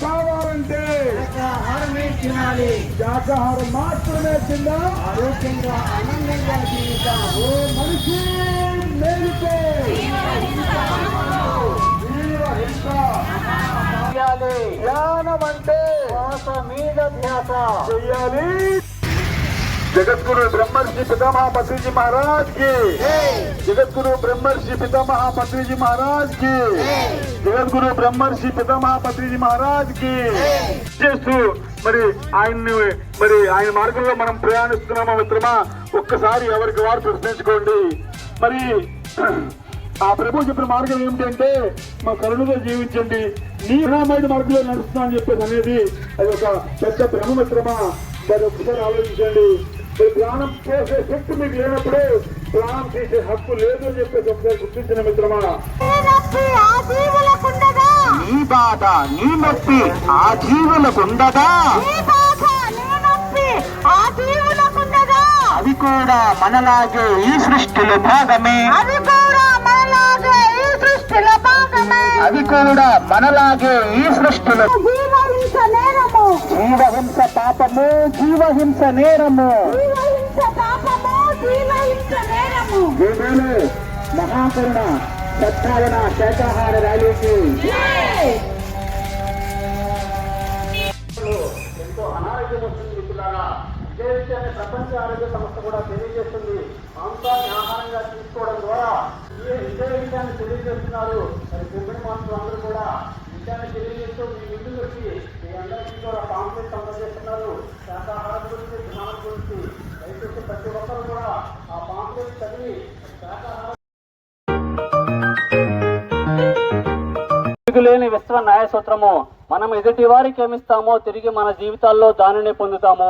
కావాలంటే శాకాహారమే తినాలి. శాకాహారం మాత్రమే తిందా ఆరోగ్యంగా ఆనందంగా జీవితం. ఓ మనిషి మేలుకో ధ్యానం అంటే శ్వాస మీద ధ్యాస చెయ్యాలి. జగద్గురు బ్రహ్మర్షి పితామహ పత్రిజీ మహారాజ్ కి, జగద్గురు బ్రహ్మర్షి పితామహ పత్రిజీ మహారాజ్ కి, జగద్గురు బ్రహ్మర్షి పితామహ పత్రిజీ మహారాజ్ కి చేస్తూ మరి ఆయన మార్గంలో మనం ప్రయాణిస్తున్నామా మిత్రమా? ఒక్కసారి ఎవరికి వారు ప్రశ్నించుకోండి. మరి ఆ ప్రభు చెప్పిన మార్గం ఏమిటంటే మా కరుణగా జీవించండి, నీ రామాయణ మార్గంలో నడుస్తున్నా అని చెప్పేసి అనేది అది ఒక పెద్ద భ్రమ మిత్రమా. మరి ఒకసారి ఆలోచించండి. ప్రాణం పోసే శక్తి మీకు లేనప్పుడు ప్రాణం తీసే హక్కు లేదు అని చెప్పేసి ఒకసారి గుర్తించిన మిత్రమా. నీ బాధ నీ నొప్పి ఆ జీవులకుండగా, అవి కూడా మనలాగే ఈ సృష్టిలో భాగమే, అవి కూడా మనలాగే ఈ సృష్టిలో. జీవహింస పాపము, జీవహింస నేరము. మహాకరుణ సత్పాలన శాకాహార ర్యాలీకి ఎంతో అనారోగ్యం వస్తుంది మిత్రులారా. ఇదే విషయాన్ని ప్రపంచ ఆరోగ్య సంస్థ కూడా తెలియజేస్తుంది. మాంసాన్ని ఆహారంగా తీసుకోవడం ద్వారా ఇదే విషయాన్ని తెలియజేస్తున్నారు. మరి కుంభి మాస్టర్ అందరూ కూడా విషయాన్ని తెలియజేస్తూ మీ ముందుకు వచ్చి మీ అందరికీ కూడా పాంప్లెట్ అందజేస్తున్నారు. శాకాహారం గురించి, జ్ఞానం గురించి. దయచేసి ప్రతి ఒక్కరు కూడా ఆ పాంప్లెట్ చదివి శాకాహారం లేని విశ్వ న్యాయ సూత్రము. మనం ఎదుటి వారికి ఏమిస్తామో తిరిగి మన జీవితాల్లో దానిని పొందుతాము.